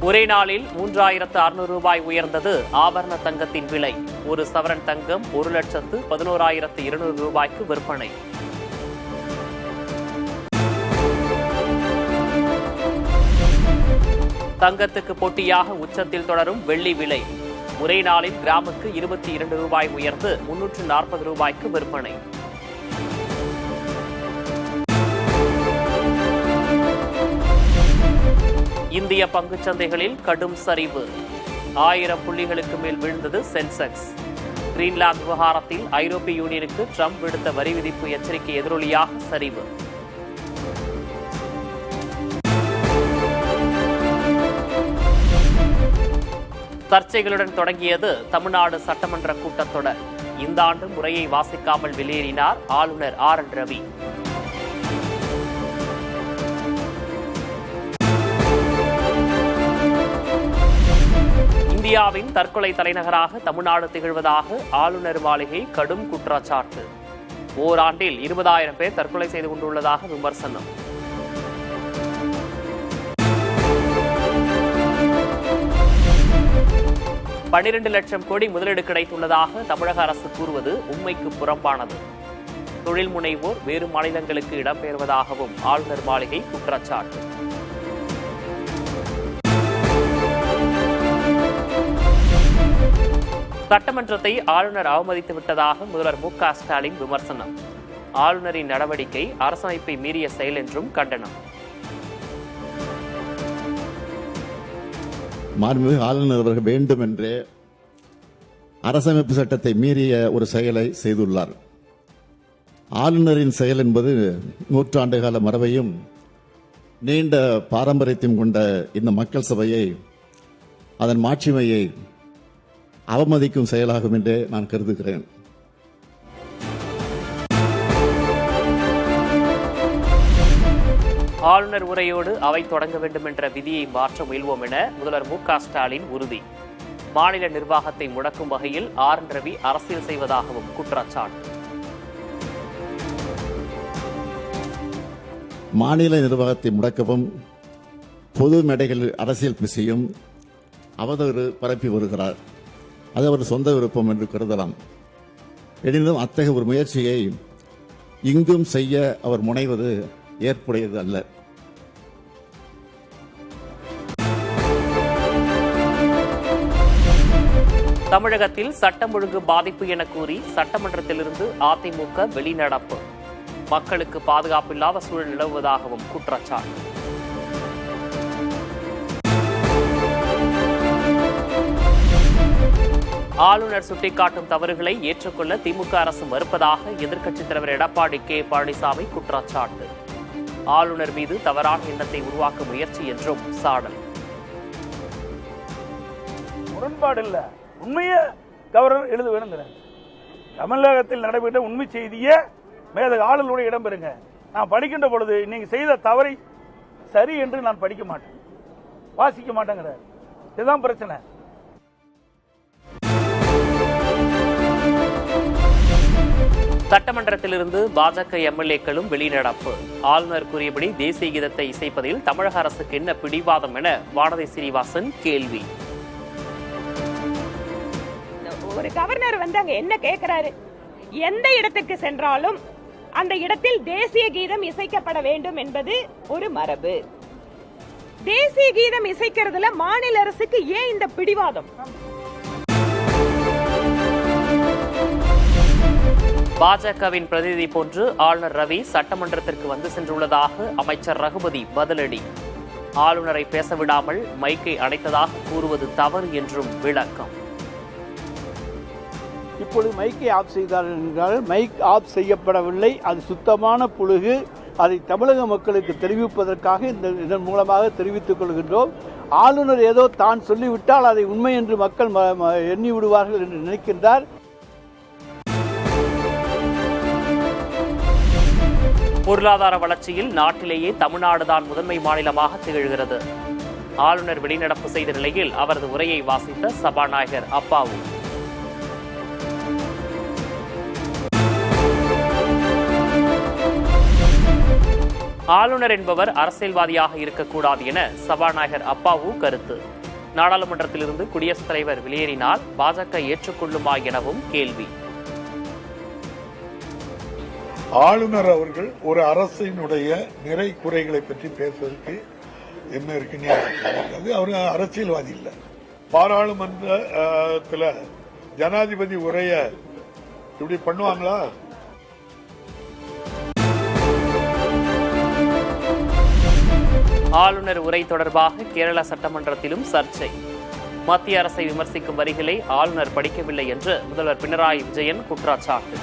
ஒரே நாளில் 3600 ரூபாய் உயர்ந்தது ஆபரண தங்கத்தின் விலை. ஒரு சவரன் தங்கம் 1,11,200 ரூபாய்க்கு விற்பனை. தங்கத்துக்கு போட்டியாக உச்சத்தில் தொடரும் வெள்ளி விலை. ஒரே நாளில் கிராமுக்கு 22 ரூபாய் உயர்ந்து 340 ரூபாய்க்கு விற்பனை. இந்திய பங்குச்சந்தைகளில் கடும் சரிவு. 1000 புள்ளிகளுக்கு மேல் வீழ்ந்தது சென்செக்ஸ். கிரீன்லாந்து விவகாரத்தில் ஐரோப்பிய யூனியனுக்கு ட்ரம்ப் விடுத்த வரி விதிப்பு எச்சரிக்கை எதிரொலியாக சரிவு. சர்ச்சைகளுடன் தொடங்கியது தமிழ்நாடு சட்டமன்ற கூட்டத்தொடர். இந்த ஆண்டு முறையை வாசிக்காமல் வெளியேறினார் ஆளுநர் RN ரவி. இந்தியாவின் தற்கொலை தலைநகராக தமிழ்நாடு திகழ்வதாக ஆளுநர் மாளிகை கடும் குற்றச்சாட்டு. ஓராண்டில் 20,000 பேர் தற்கொலை செய்து கொண்டுள்ளதாக விமர்சனம். $12 லட்சம் கோடி முதலீடு கிடைத்துள்ளதாக தமிழக அரசு கூறுவது உண்மைக்கு புறம்பானது. தொழில் முனைவோர் வேறு மாநிலங்களுக்கு இடம்பெயர்வதாகவும் ஆளுநர் மாளிகை குற்றச்சாட்டு. சட்டமன்றத்தை ஆளுநர் அவமதித்து விட்டதாக முதல்வர் MK ஸ்டாலின் விமர்சனம். ஆளுநரின் நடவடிக்கை அரசமைப்பை மீறிய செயல் என்றும் கண்டனம். மாண்புமிகு ஆளுநர் அவர்கள் வேண்டுமென்றே அரசமைப்பு சட்டத்தை மீறிய ஒரு செயலை செய்துள்ளார். ஆளுநரின் செயல் என்பது நூற்றாண்டுகால மரபையும் நீண்ட பாரம்பரியத்தையும் கொண்ட இந்த மக்கள் சபையை, அதன் மாட்சிமையை அவமதிக்கும் செயலாகும் என்றே நான் கருதுகிறேன். ஆளுநர் உரையோடு அவை தொடங்க வேண்டும் என்ற விதியை மாற்ற முயல்வோம் என முதல்வர் MK ஸ்டாலின் உறுதி. மாநில நிர்வாகத்தை முடக்கும் வகையில் RN ரவி அரசியல் செய்வதாகவும் குற்றச்சாட்டு. மாநில நிர்வாகத்தை முடக்கவும் பொது மேடைகளில் அரசியல் பேசியும் அவதூறு பரப்பி வருகிறார். அது அவர் சொந்த விருப்பம் என்று கருதலாம். எனினும் அத்தகைய ஒரு முயற்சியை இங்கும் செய்ய அவர் முனைவது ஏற்புடையது அல்ல. தமிழகத்தில் சட்டம் ஒழுங்கு பாதிப்பு என கூறி சட்டமன்றத்திலிருந்து அதிமுக வெளிநடப்பு. மக்களுக்கு பாதுகாப்பில்லாத சூழல் நிலவுவதாகவும் குற்றச்சாட்டு. ஆளுநர் சுட்டிக்காட்டும் தவறுகளை ஏற்றுக்கொள்ள திமுக அரசு மறுப்பதாக எதிர்க்கட்சித் தலைவர் எடப்பாடி K பழனிசாமி குற்றச்சாட்டு. ஆளுநர் மீது தவறான எண்ணத்தை உருவாக்க முயற்சி என்றும் சாடல். முரண்பாடு இல்ல, உண்மையே கவர்னர் எழுத வேணுங்கிறேன். தமிழகத்தில் நடைபெற்ற உண்மை செய்தியே மேத ஆளுநருடைய இடம்பெறுங்க. நான் படிக்கின்ற பொழுது நீங்க செய்த தவறை சரி என்று நான் படிக்க மாட்டேன், வாசிக்க மாட்டேங்கிறார். இதுதான் பிரச்சனை. சட்டமன்றத்திலிருந்து பாஜக MLA-க்களும் வெளிநடப்பு. ஆளுநர் கூறியபடி தேசிய கீதத்தை இசைப்பதில் தமிழக அரசுக்கு என்ன பிடிவாதம் என வானதி சீனிவாசன் கேள்வி. ஒரு கவர்னர் அங்க என்ன கேட்கிறாரு? எந்த இடத்துக்கு சென்றாலும் அந்த இடத்தில் தேசிய கீதம் இசைக்கப்பட வேண்டும் என்பது ஒரு மரபு. தேசிய கீதம் இசைக்கிறதுல மாநில அரசுக்கு ஏன் இந்த பிடிவாதம்? பாஜகவின் பிரதிநிதி போன்று ஆளுநர் ரவி சட்டமன்றத்திற்கு வந்து சென்றுள்ளதாக அமைச்சர் ரகுபதி பதிலடி. ஆளுநரை பேசவிடாமல் மைக்கை அடைத்ததாக கூறுவது தவறு என்றும் விளக்கம். இப்பொழுது மைக்கை ஆஃப் செய்தார்கள் என்றால் மைக் ஆஃப் செய்யப்படவில்லை, அது சுத்தமான புழுகு. அதை தமிழக மக்களுக்கு தெரிவிப்பதற்காக இதன் மூலமாக தெரிவித்துக் கொள்கின்றோம். ஆளுநர் ஏதோ தான் சொல்லிவிட்டால் அதை உண்மை என்று மக்கள் எண்ணி விடுவார்கள் என்று நினைக்கின்றார். பொருளாதார வளர்ச்சியில் நாட்டிலேயே தமிழ்நாடுதான் முதன்மை மாநிலமாக திகழ்கிறது. ஆளுநர் வெளிநடப்பு செய்த நிலையில் அவரது உரையை வாசித்த சபாநாயகர் அப்பாவு. ஆளுநர் என்பவர் அரசியல்வாதியாக இருக்கக்கூடாது என சபாநாயகர் அப்பாவு கருத்து. நாடாளுமன்றத்திலிருந்து குடியரசுத் தலைவர் வெளியேறினால் பாஜக ஏற்றுக்கொள்ளுமா எனவும் கேள்வி. ஆளுநர் அவர்கள் ஒரு அரசினுடைய நிறை குறைகளை பற்றி பேசுவதற்கு என்ன இருக்குன்னு அது அவர் அரசியல்வாதி இல்லை. பாராளுமன்றத்தில் ஜனாதிபதி உரைய இப்படி பண்ணுவாங்களா? ஆளுநர் உரை தொடர்பாக கேரள சட்டமன்றத்திலும் சர்ச்சை. மத்திய அரசை விமர்சிக்கும் வரிகளை ஆளுநர் படிக்கவில்லை என்று முதல்வர் பினராயி விஜயன் குற்றச்சாட்டு.